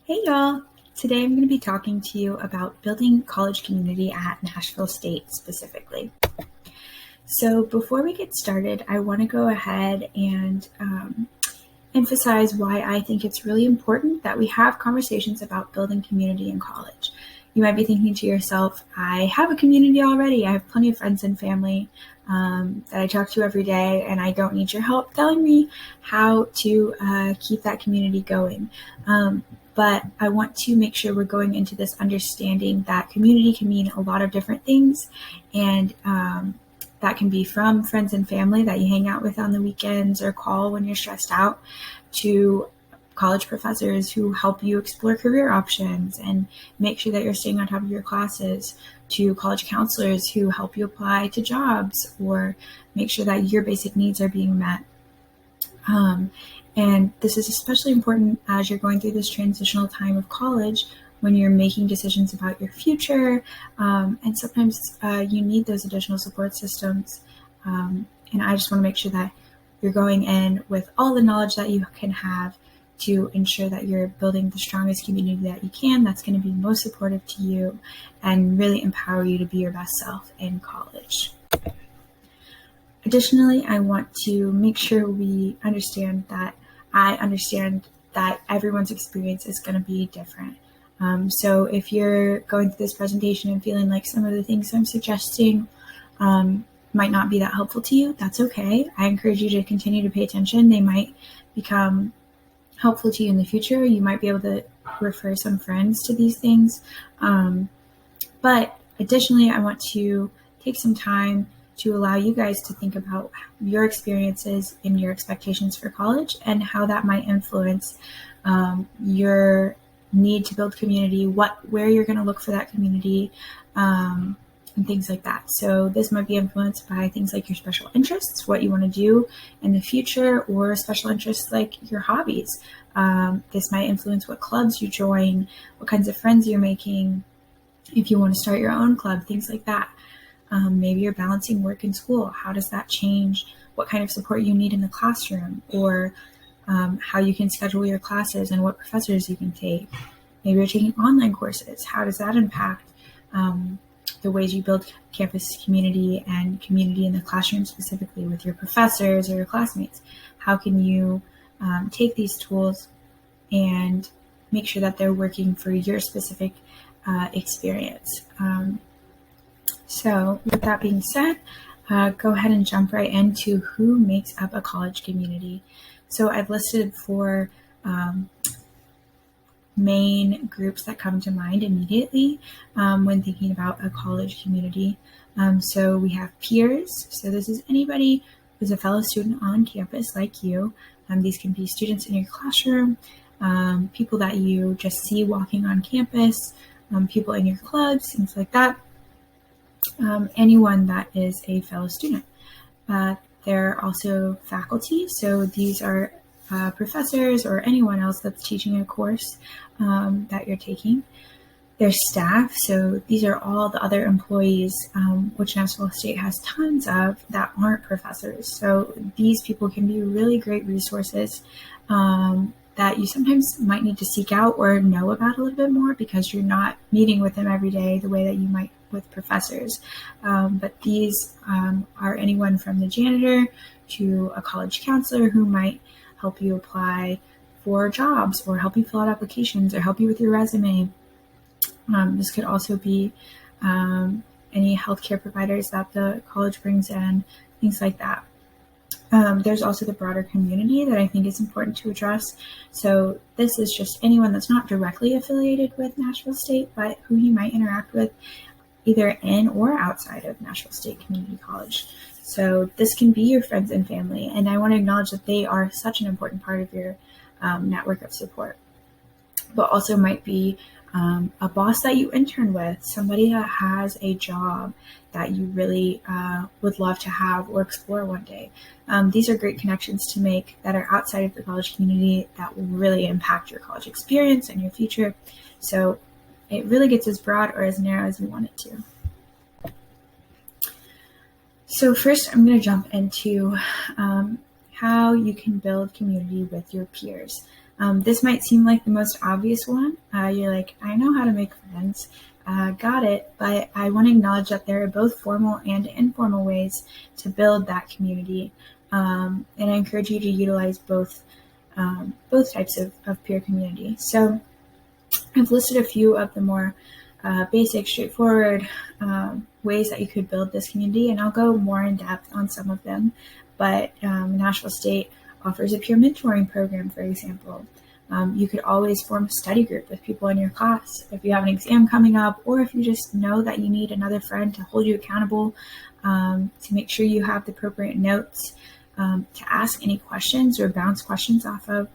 Hey y'all! Today I'm going to be talking to you about building college community at Nashville State specifically. So before we get started, I want to go ahead and emphasize why I think it's really important that we have conversations about building community in college. You might be thinking to yourself, I have a community already. I have plenty of friends and family that I talk to every day, and I don't need your help telling me how to keep that community going. But I want to make sure we're going into this understanding that community can mean a lot of different things, and that can be from friends and family that you hang out with on the weekends or call when you're stressed out, to college professors who help you explore career options and make sure that you're staying on top of your classes, to college counselors who help you apply to jobs or make sure that your basic needs are being met. And this is especially important as you're going through this transitional time of college, when you're making decisions about your future, and sometimes you need those additional support systems. And I just want to make sure that you're going in with all the knowledge that you can have to ensure that you're building the strongest community that you can, that's going to be most supportive to you and really empower you to be your best self in college. Additionally, I want to make sure we understand that everyone's experience is going to be different. So if you're going through this presentation and feeling like some of the things I'm suggesting might not be that helpful to you, that's okay. I encourage you to continue to pay attention. They might become helpful to you in the future. You might be able to refer some friends to these things. But additionally, I want to take some time to allow you guys to think about your experiences and your expectations for college and how that might influence your need to build community, where you're going to look for that community, and things like that. So this might be influenced by things like your special interests, what you want to do in the future, or special interests like your hobbies. This might influence what clubs you join, what kinds of friends you're making, if you want to start your own club, things like that. Maybe you're balancing work and school. How does that change what kind of support you need in the classroom, or how you can schedule your classes and what professors you can take? Maybe you're taking online courses. How does that impact the ways you build campus community and community in the classroom, specifically with your professors or your classmates? How can you take these tools and make sure that they're working for your specific experience? So with that being said, go ahead and jump right into who makes up a college community. So I've listed 4 main groups that come to mind immediately when thinking about a college community. So we have peers. So this is anybody who's a fellow student on campus like you. These can be students in your classroom, people that you just see walking on campus, people in your clubs, things like that. Anyone that is a fellow student. There are also faculty, so these are professors or anyone else that's teaching a course that you're taking. There's staff, so these are all the other employees, which Nashville State has tons of, that aren't professors. So these people can be really great resources that you sometimes might need to seek out or know about a little bit more, because you're not meeting with them every day the way that you might with professors. But these are anyone from the janitor to a college counselor who might help you apply for jobs or help you fill out applications or help you with your resume. This could also be any healthcare providers that the college brings in, things like that. There's also the broader community that I think is important to address. So this is just anyone that's not directly affiliated with Nashville State, but who you might interact with either in or outside of Nashville State Community College. So this can be your friends and family, and I want to acknowledge that they are such an important part of your network of support. But also might be a boss that you intern with, somebody that has a job that you really would love to have or explore one day. These are great connections to make that are outside of the college community that will really impact your college experience and your future. So it really gets as broad or as narrow as you want it to. So first, I'm going to jump into how you can build community with your peers. This might seem like the most obvious one. You're like, I know how to make friends. Got it. But I want to acknowledge that there are both formal and informal ways to build that community. And I encourage you to utilize both types of peer community. So I've listed a few of the more basic, straightforward ways that you could build this community, and I'll go more in depth on some of them. But Nashville State offers a peer mentoring program, for example. You could always form a study group with people in your class if you have an exam coming up, or if you just know that you need another friend to hold you accountable, to make sure you have the appropriate notes, to ask any questions or bounce questions off of.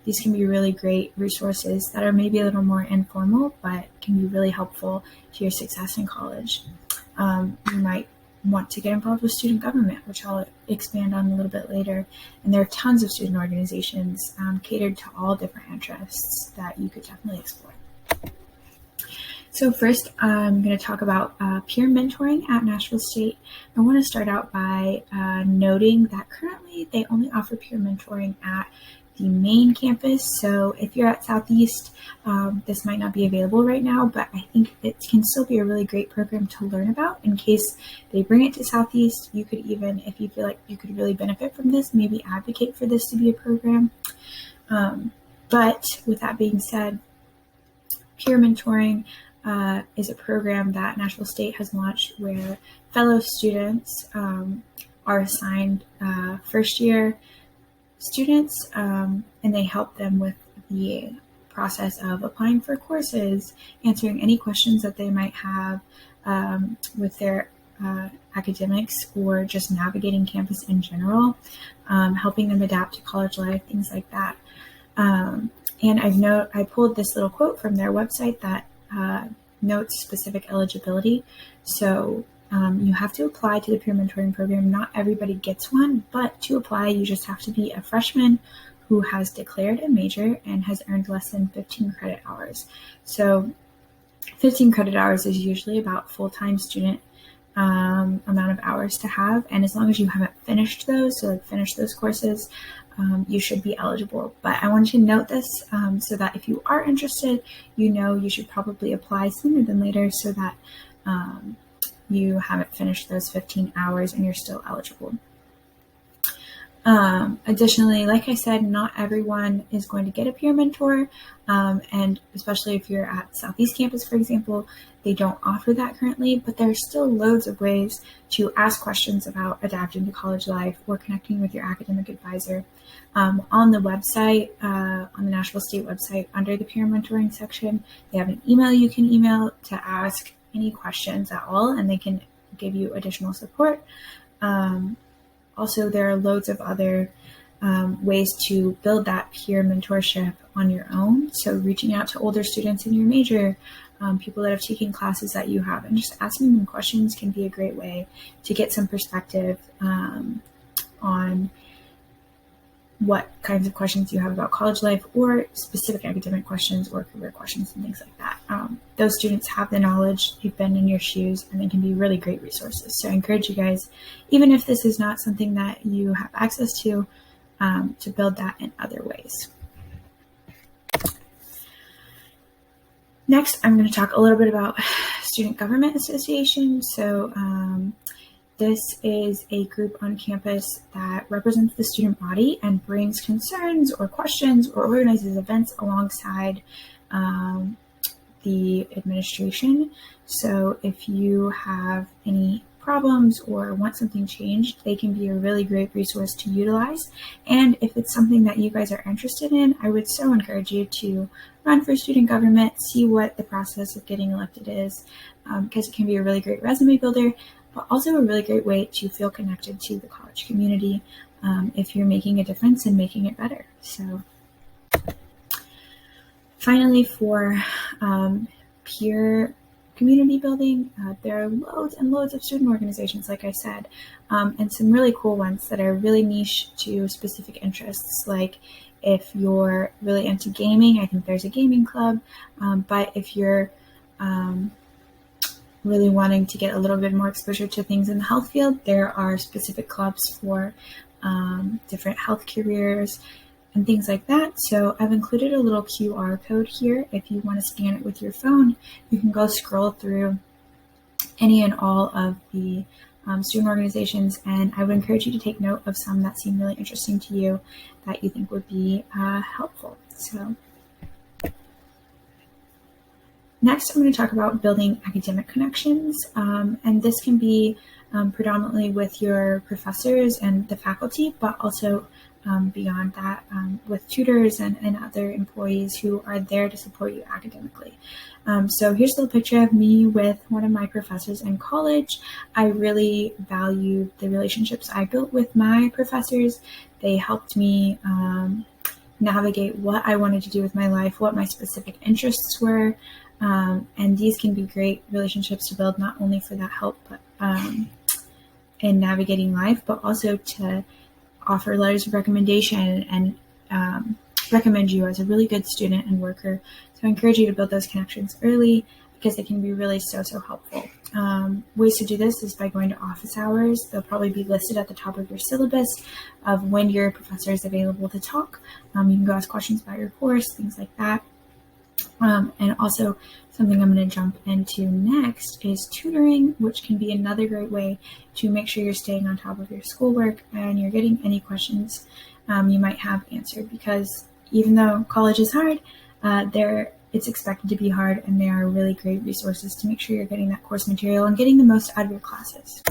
These can be really great resources that are maybe a little more informal, but can be really helpful to your success in college. You might want to get involved with student government, which I'll expand on a little bit later. And there are tons of student organizations catered to all different interests that you could definitely explore. So first, I'm going to talk about peer mentoring at Nashville State. I want to start out by noting that currently they only offer peer mentoring at the main campus. So if you're at Southeast, this might not be available right now, but I think it can still be a really great program to learn about in case they bring it to Southeast. You could even, if you feel like you could really benefit from this, maybe advocate for this to be a program. But with that being said, peer mentoring is a program that Nashville State has launched where fellow students are assigned first year students, and they help them with the process of applying for courses, answering any questions that they might have with their academics, or just navigating campus in general, helping them adapt to college life, things like that. And I pulled this little quote from their website that notes specific eligibility. So you have to apply to the peer mentoring program. Not everybody gets one, but to apply, you just have to be a freshman who has declared a major and has earned less than 15 credit hours. So 15 credit hours is usually about full-time student amount of hours to have. And as long as you haven't finished those, so like finish those courses, you should be eligible. But I wanted to note this so that if you are interested, you know you should probably apply sooner than later so that you haven't finished those 15 hours and you're still eligible. Additionally, like I said, not everyone is going to get a peer mentor, and especially if you're at Southeast campus, for example, they don't offer that currently, but there are still loads of ways to ask questions about adapting to college life or connecting with your academic advisor. On the website, on the Nashville State website, under the peer mentoring section, they have an email you can email to ask any questions at all, and they can give you additional support. Also, there are loads of other ways to build that peer mentorship on your own. So reaching out to older students in your major, people that have taken classes that you have, and just asking them questions can be a great way to get some perspective on what kinds of questions you have about college life, or specific academic questions or career questions and things like that. Those students have the knowledge, they've been in your shoes, and they can be really great resources. So I encourage you guys, even if this is not something that you have access to build that in other ways. Next, I'm going to talk a little bit about Student Government Association. So this is a group on campus that represents the student body and brings concerns or questions or organizes events alongside the administration. So if you have any problems or want something changed, they can be a really great resource to utilize. And if it's something that you guys are interested in, I would so encourage you to run for student government, see what the process of getting elected is, because it can be a really great resume builder, but also a really great way to feel connected to the college community if you're making a difference and making it better. So finally, for peer community building, there are loads and loads of student organizations, like I said, and some really cool ones that are really niche to specific interests. Like if you're really into gaming, I think there's a gaming club, but if you're really wanting to get a little bit more exposure to things in the health field, there are specific clubs for different health careers. and things like that. So I've included a little QR code here. If you want to scan it with your phone, you can go scroll through any and all of the student organizations, and I would encourage you to take note of some that seem really interesting to you that you think would be helpful. So next, I'm going to talk about building academic connections, and this can be predominantly with your professors and the faculty, but also beyond that with tutors and other employees who are there to support you academically. So here's a little picture of me with one of my professors in college. I really value the relationships I built with my professors. They helped me navigate what I wanted to do with my life, what my specific interests were. And these can be great relationships to build, not only for that help but in navigating life, but also to offer letters of recommendation and recommend you as a really good student and worker. So I encourage you to build those connections early because they can be really so helpful. Ways to do this is by going to office hours. They'll probably be listed at the top of your syllabus of when your professor is available to talk. You can go ask questions about your course, things like that. And also something I'm going to jump into next is tutoring, which can be another great way to make sure you're staying on top of your schoolwork and you're getting any questions you might have answered, because even though college is hard, it's expected to be hard, and there are really great resources to make sure you're getting that course material and getting the most out of your classes.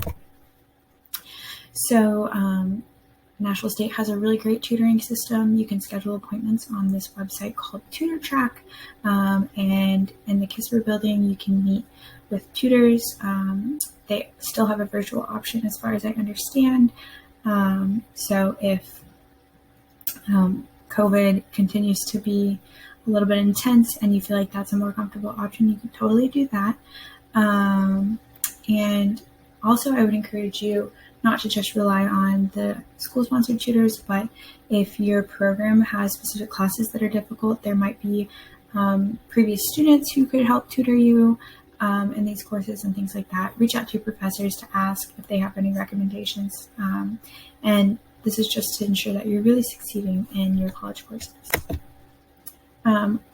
So Nashville State has a really great tutoring system. You can schedule appointments on this website called Tutor Track, and in the Kisper building, you can meet with tutors. They still have a virtual option as far as I understand. So if COVID continues to be a little bit intense and you feel like that's a more comfortable option, you can totally do that. And also I would encourage you not to just rely on the school-sponsored tutors, but if your program has specific classes that are difficult, there might be previous students who could help tutor you in these courses and things like that. Reach out to your professors to ask if they have any recommendations. And this is just to ensure that you're really succeeding in your college courses.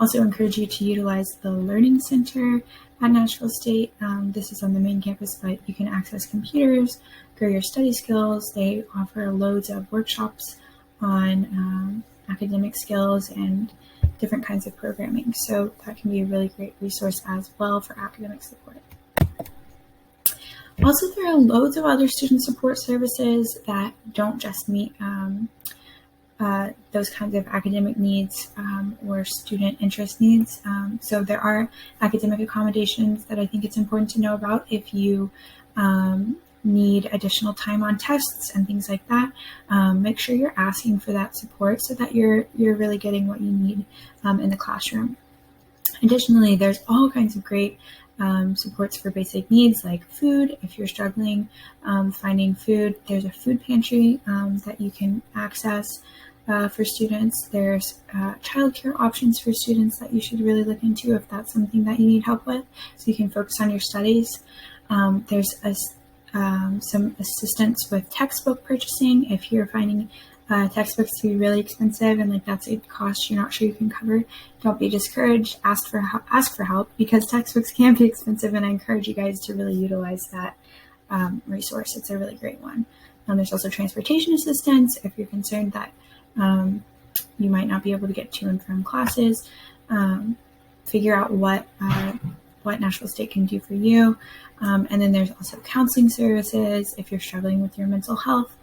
Also encourage you to utilize the Learning Center at Nashville State. This is on the main campus, but you can access computers, grow your study skills. They offer loads of workshops on academic skills and different kinds of programming. So that can be a really great resource as well for academic support. Also, there are loads of other student support services that don't just meet those kinds of academic needs or student interest needs. So there are academic accommodations that I think it's important to know about if you need additional time on tests and things like that. Make sure you're asking for that support so that you're really getting what you need in the classroom. Additionally, there's all kinds of great supports for basic needs like food. If you're struggling finding food, there's a food pantry that you can access for students. There's childcare options for students that you should really look into if that's something that you need help with, so you can focus on your studies. There's some assistance with textbook purchasing if you're finding textbooks to be really expensive and like that's a cost you're not sure you can cover. Don't be discouraged. Ask for help because textbooks can be expensive, and I encourage you guys to really utilize that resource. It's a really great one. There's also transportation assistance if you're concerned that you might not be able to get to and from classes. Figure out what Nashville State can do for you. And then there's also counseling services if you're struggling with your mental health,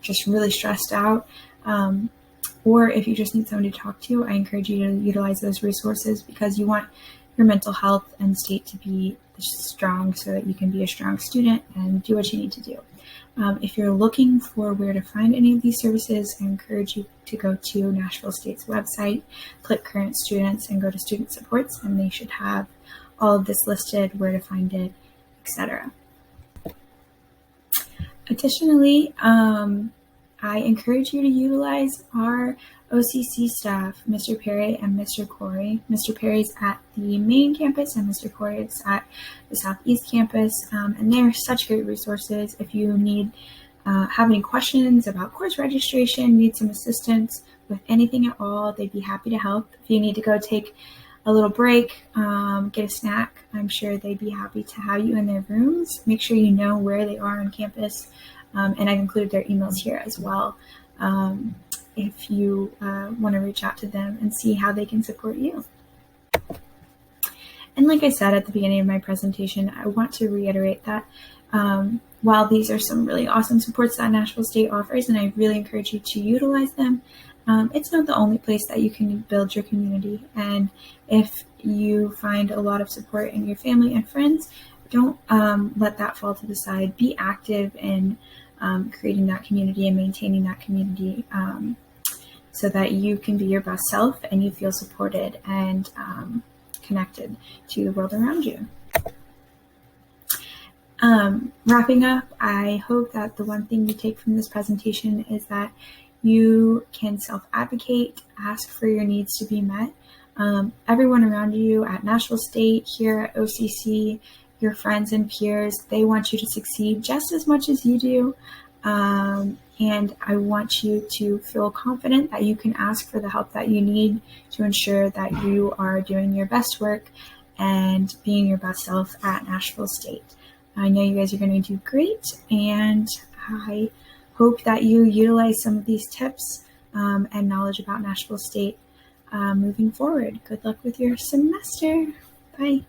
just really stressed out, or if you just need someone to talk to. I encourage you to utilize those resources because you want your mental health and state to be strong so that you can be a strong student and do what you need to do. If you're looking for where to find any of these services, I encourage you to go to Nashville State's website, click current students, and go to student supports, and they should have all of this listed, where to find it, etc. Additionally, I encourage you to utilize our OCC staff, Mr. Perry and Mr. Corey. Mr. Perry's at the main campus and Mr. Corey is at the Southeast campus, and they're such great resources. If you have any questions about course registration, need some assistance with anything at all. They'd be happy to help. If you need to go take a little break, get a snack, I'm sure they'd be happy to have you in their rooms. Make sure you know where they are on campus, and I've included their emails here as well, if you want to reach out to them and see how they can support you. And like I said at the beginning of my presentation, I want to reiterate that while these are some really awesome supports that Nashville State offers, and I really encourage you to utilize them, it's not the only place that you can build your community. And if you find a lot of support in your family and friends, don't let that fall to the side. Be active in creating that community and maintaining that community, so that you can be your best self and you feel supported and connected to the world around you. Wrapping up, I hope that the one thing you take from this presentation is that you can self-advocate, ask for your needs to be met. Everyone around you at Nashville State, here at OCC, your friends and peers, they want you to succeed just as much as you do. And I want you to feel confident that you can ask for the help that you need to ensure that you are doing your best work and being your best self at Nashville State. I know you guys are going to do great, and I hope that you utilize some of these tips and knowledge about Nashville State moving forward. Good luck with your semester. Bye.